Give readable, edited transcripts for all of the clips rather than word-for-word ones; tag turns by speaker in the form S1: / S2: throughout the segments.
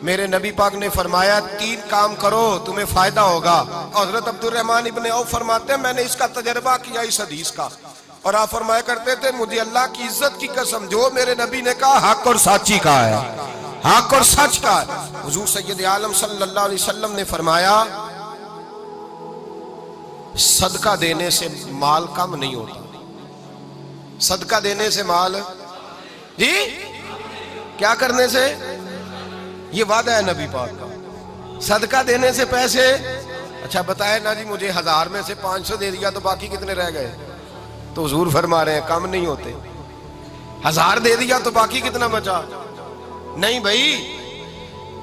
S1: میرے نبی پاک نے فرمایا 3 کام کرو تمہیں فائدہ ہوگا. حضرت عبد الرحمن ابن عوف فرماتے ہیں میں نے اس کا تجربہ کیا اس حدیث کا, اور آپ فرمایا کرتے تھے مجھے اللہ کی عزت کی قسم جو میرے نبی نے کہا حق اور سچی کہا ہے, حق اور سچ کہا ہے. حضور سید عالم صلی اللہ علیہ وسلم نے فرمایا صدقہ دینے سے مال کم نہیں ہوتا. صدقہ دینے سے مال جی کیا کرنے سے, یہ وعدہ ہے نبی پاک کا. صدقہ دینے سے پیسے, اچھا بتائے نا جی مجھے 1000 میں سے 500 دے دیا تو باقی کتنے رہ گئے؟ تو حضور فرما رہے ہیں کم نہیں ہوتے. 1000 دے دیا تو باقی کتنا بچا؟ نہیں بھائی,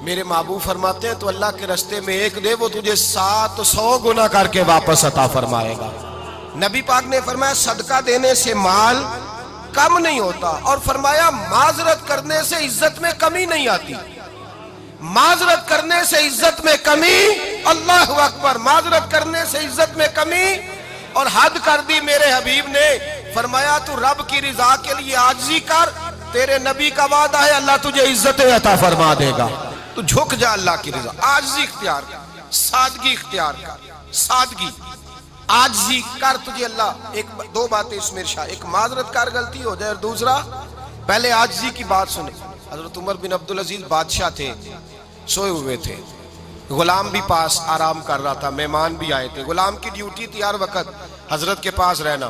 S1: میرے محبوب فرماتے ہیں تو اللہ کے رستے میں 1 دے وہ تجھے 700 گنا کر کے واپس عطا فرمائے گا. نبی پاک نے فرمایا صدقہ دینے سے مال کم نہیں ہوتا, اور فرمایا معذرت کرنے سے عزت میں کمی نہیں آتی. معذرت کرنے سے عزت میں کمی, اللہ اکبر, معذرت کرنے سے عزت میں کمی. اور حد کر دی میرے حبیب نے, فرمایا تو رب کی رضا کے لیے عاجزی کر, تیرے نبی کا وعدہ ہے اللہ تجھے عزت عطا فرما دے گا. تو جھک جا اللہ کی رضا, عاجزی اختیار کر, سادگی اختیار کر, سادگی عاجزی کر, تجھے اللہ 2 باتیں اس میں ارشاد, ایک معذرت کر غلطی ہو جائے, اور دوسرا پہلے عاجزی کی بات سنیں. حضرت عمر بن عبدالعزیز بادشاہ تھے, سوئے ہوئے تھے, غلام بھی پاس آرام کر رہا تھا, مہمان بھی آئے تھے. غلام کی ڈیوٹی تھی ہر وقت حضرت کے پاس رہنا.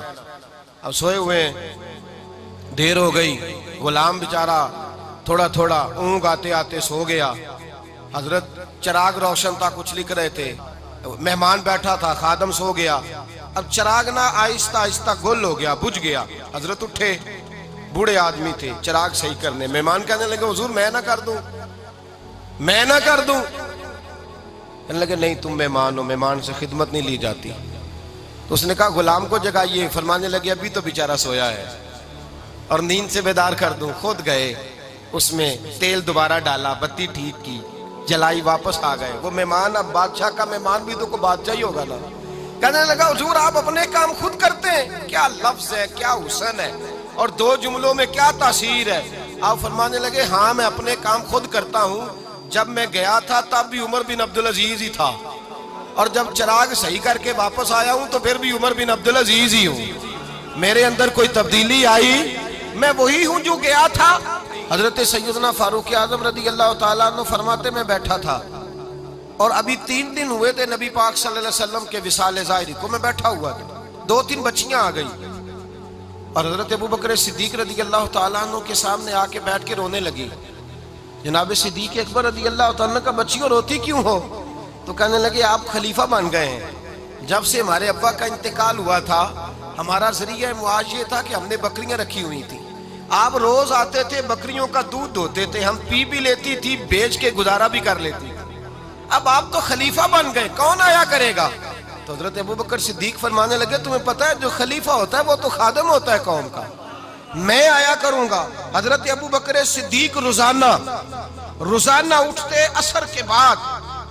S1: اب سوئے ہوئے ہیں, دیر ہو گئی, غلام بیچارہ تھوڑا تھوڑا اونگ آتے آتے سو گیا. حضرت چراغ روشن تھا, کچھ لکھ رہے تھے, مہمان بیٹھا تھا, خادم سو گیا. اب چراغ نہ آہستہ آہستہ گل ہو گیا, بجھ گیا. حضرت اٹھے, بوڑھے آدمی تھے, چراغ صحیح کرنے. مہمان کہنے لگے حضور میں نہ کر دوں, میں نہ کر دوں. کہنے لگے نہیں تم مہمان ہو, مہمان سے خدمت نہیں لی جاتی. تو اس نے کہا غلام کو جگائیے. فرمانے لگے ابھی تو بیچارہ سویا ہے اور نیند سے بیدار کر دوں. خود گئے, اس میں تیل دوبارہ ڈالا, بتی ٹھیک کی, جلائی, واپس آ گئے. وہ مہمان, اب بادشاہ کا مہمان بھی تو کوئی بادشاہ ہی ہوگا نا. کہنے لگا حضور آپ اپنے کام خود کرتے ہیں, کیا لفظ ہے, کیا حسن ہے, اور 2 جملوں میں کیا تاثیر ہے. آپ فرمانے لگے ہاں میں اپنے کام خود کرتا ہوں. جب میں گیا تھا تب بھی عمر بن عبدالعزیز ہی تھا, اور جب چراغ صحیح کر کے واپس آیا ہوں تو پھر بھی عمر بن عبدالعزیز ہی ہوں. میرے اندر کوئی تبدیلی آئی, میں وہی ہوں جو گیا تھا. حضرت سیدنا فاروق اعظم رضی اللہ تعالیٰ عنہ فرماتے میں بیٹھا تھا, اور ابھی 3 دن ہوئے تھے نبی پاک صلی اللہ علیہ وسلم کے وصال ظاہری کو. میں بیٹھا ہوا تھا, 2-3 بچیاں آ گئی, اور حضرت ابو بکر صدیق رضی اللہ تعالیٰ عنہ کے سامنے آ کے بیٹھ کے رونے لگی. جناب صدیق اکبر رضی اللہ تعالیٰ کا بچیوں روتی کیوں ہو؟ تو کہنے لگے آپ خلیفہ بن گئے ہیں. جب سے ہمارے ابا کا انتقال ہوا تھا ہمارا ذریعہ معاش یہ تھا کہ ہم نے بکریاں رکھی ہوئی تھیں. آپ روز آتے تھے, بکریوں کا دودھ دھوتے تھے, ہم پی بھی لیتی تھی, بیچ کے گزارا بھی کر لیتی. اب آپ تو خلیفہ بن گئے, کون آیا کرے گا؟ تو حضرت ابو بکر صدیق فرمانے لگے تمہیں پتہ ہے جو خلیفہ ہوتا ہے وہ تو خادم ہوتا ہے قوم کا, میں آیا کروں گا. حضرت ابو بکر صدیق روزانہ اٹھتے عصر کے بعد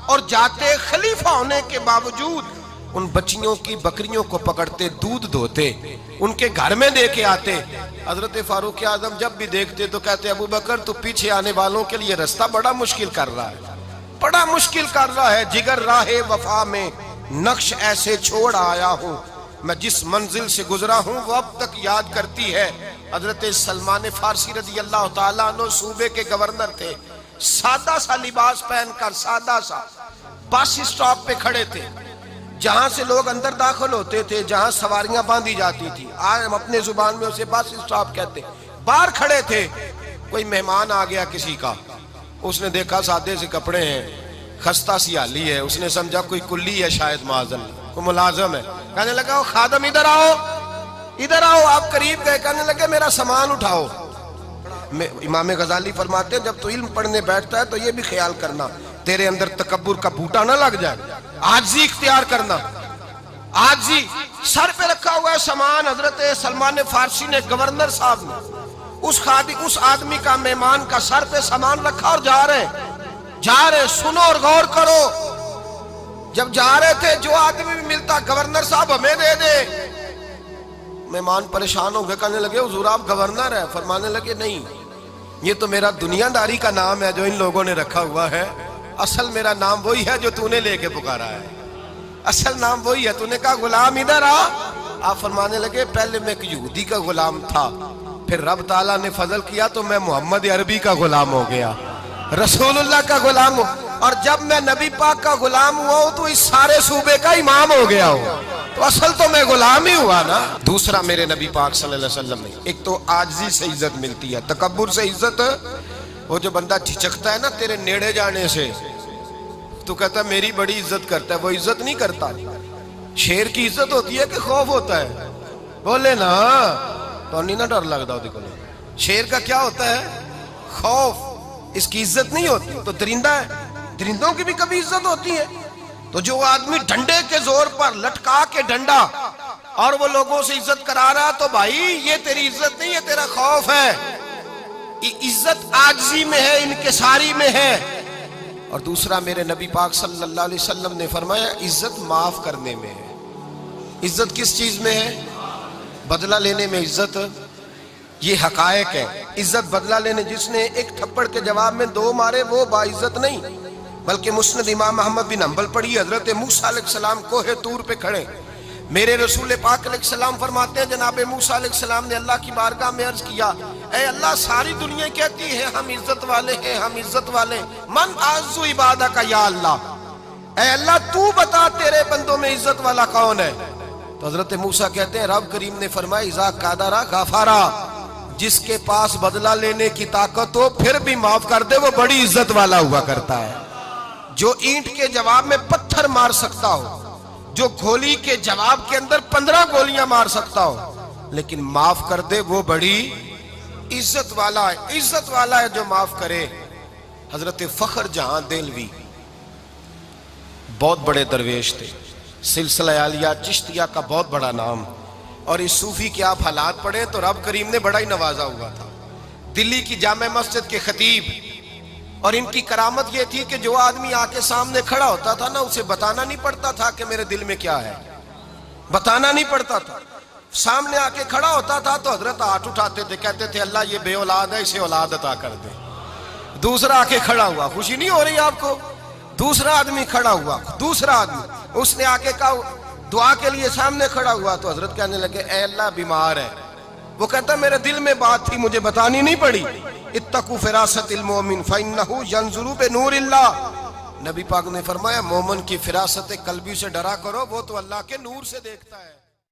S1: اور جاتے, خلیفہ ہونے کے باوجود ان بچیوں کی بکریوں کو پکڑتے, دودھ دھوتے, ان کے گھر میں دے کے آتے. حضرت فاروق اعظم جب بھی دیکھتے تو کہتے ابو بکر تو پیچھے آنے والوں کے لیے رستہ بڑا مشکل کر رہا ہے, بڑا مشکل کر رہا ہے. جگر راہ وفا میں نقش ایسے چھوڑ آیا ہوں, میں جس منزل سے گزرا ہوں وہ اب تک یاد کرتی ہے. حضرت سلمان فارسی رضی اللہ تعالیٰ عنہ صوبے کے گورنر تھے, سادہ سا لباس پہن کر, سادہ سا, بس اسٹاپ پہ کھڑے تھے, جہاں سے لوگ اندر داخل ہوتے تھے, جہاں سواریاں باندھی جاتی تھی, آج ہم اپنے زبان میں اسے بس اسٹاپ کہتے. باہر کھڑے تھے, کوئی مہمان آ گیا کسی کا, اس نے دیکھا سادے سے کپڑے ہیں, خستہ سی حالی ہے, اس نے سمجھا کوئی کلی ہے شاید, معاذ کوئی ملازم ہے. کہنے لگا خادم ادھر آؤ, ادھر آؤ. آپ قریب گئے, کہنے لگے میرا سامان اٹھاؤ. امام غزالی فرماتے ہیں جب تو علم پڑھنے بیٹھتا ہے تو یہ بھی خیال کرنا تیرے اندر تکبر کا بوٹا نہ لگ جائے, عاجزی اختیار کرنا. عاجزی, سر پہ رکھا ہوا ہے سامان. حضرت سلمان فارسی نے, گورنر صاحب نے, اس آدمی کا, مہمان کا سر پہ سامان رکھا اور جا رہے. سنو اور غور کرو. جب جا رہے تھے جو آدمی بھی ملتا, گورنر صاحب ہمیں دے دے. مہمان پریشان ہو گئے, کہنے لگے حضور آپ گورنر ہیں؟ فرمانے لگے نہیں, یہ تو میرا دنیا داری کا نام ہے جو ان لوگوں نے رکھا ہوا ہے، اصل میرا نام وہی ہے جو تو نے لے کے پکارا ہے، اصل نام وہی ہے۔ تو نے کہا غلام ادھر آ، آپ فرمانے لگے پہلے میں ایک یہودی کا غلام تھا، پھر رب تعالیٰ نے فضل کیا تو میں محمد عربی کا غلام ہو گیا، رسول اللہ کا غلام ہوں، اور جب میں نبی پاک کا غلام ہوا ہوں تو اس سارے صوبے کا امام ہو گیا ہوں، تو اصل تو میں غلام ہی ہوا نا۔ دوسرا میرے نبی پاک صلی اللہ علیہ وسلم نے، ایک تو عاجزی سے عزت ملتی ہے، تکبر سے عزت، وہ جو بندہ جھجکتا ہے نا تیرے نیڑے جانے سے، تو کہتا ہے میری بڑی عزت کرتا ہے، وہ عزت نہیں کرتا۔ شیر کی عزت ہوتی ہے کہ خوف ہوتا ہے؟ بولے نا، تو نہیں نہ ڈر لگتا دیکھو، شیر کا کیا ہوتا ہے؟ خوف، اس کی عزت نہیں ہوتی۔ تو درندہ ہے، درندوں کی بھی کبھی عزت ہوتی ہے؟ تو جو آدمی ڈنڈے کے زور پر لٹکا کے ڈنڈا اور وہ لوگوں سے عزت کرا رہا، تو بھائی یہ تیری عزت نہیں ہے، تیرا خوف ہے۔ عزت عاجزی میں ہے، انکساری میں ہے۔ اور دوسرا میرے نبی پاک صلی اللہ علیہ وسلم نے فرمایا عزت معاف کرنے میں ہے۔ عزت کس چیز میں ہے؟ بدلہ لینے میں عزت، یہ حقائق ہے۔ عزت بدلہ لینے، جس نے ایک تھپڑ کے جواب میں 2 مارے وہ باعزت نہیں، بلکہ مسند امام احمد بن حنبل پڑھی، حضرت موسیٰ علیہ السلام کوہ طور پہ کھڑے، میرے رسول پاک علیہ السلام فرماتے ہیں جناب موسیٰ علیہ السلام نے اللہ کی بارگاہ میں عرض کیا، اے اللہ ساری دنیا کہتی ہے ہم عزت والے ہیں، ہم عزت والے، من اعز عبادہ کا یا اللہ، اے اللہ تو بتا تیرے بندوں میں عزت والا کون ہے؟ تو حضرت موسیٰ کہتے ہیں رب کریم نے فرمایا اذا قادرا غفارا، جس کے پاس بدلہ لینے کی طاقت ہو پھر بھی معاف کر دے وہ بڑی عزت والا ہوا کرتا ہے۔ جو اینٹ کے جواب میں پتھر مار سکتا ہو، جو گولی کے جواب کے اندر 15 گولیاں مار سکتا ہو، لیکن معاف کر دے وہ بڑی عزت والا ہے۔ عزت والا ہے جو معاف کرے۔ حضرت فخر جہاں دہلوی بہت بڑے درویش تھے، سلسلہ عالیہ چشتیہ کا بہت بڑا نام، اور اس صوفی کے آپ حالات پڑھیں تو رب کریم نے بڑا ہی نوازا ہوا تھا۔ دلی کی جامع مسجد کے خطیب، اور ان کی کرامت یہ تھی کہ جو آدمی آ کے سامنے کھڑا ہوتا تھا نا اسے بتانا نہیں پڑتا تھا کہ میرے دل میں کیا ہے، بتانا نہیں پڑتا تھا، سامنے آ کے کھڑا ہوتا تھا تو حضرت ہاتھ اٹھاتے تھے، کہتے تھے اللہ یہ بے اولاد ہے اسے اولاد عطا کر دے۔ دوسرا آ کے کھڑا ہوا، خوشی نہیں ہو رہی آپ کو؟ دوسرا آدمی کھڑا ہوا، دوسرا آدمی، اس نے آ کے کہا دعا کے لیے سامنے کھڑا ہوا تو حضرت کہنے لگے اے اللہ بیمار ہے، وہ کہتا میرے دل میں بات تھی مجھے بتانی نہیں پڑی، اتقوا فراست المومن فإنہ ینظر بنور اللہ، نبی پاک نے فرمایا مومن کی فراست قلبی سے ڈرا کرو، وہ تو اللہ کے نور سے دیکھتا ہے۔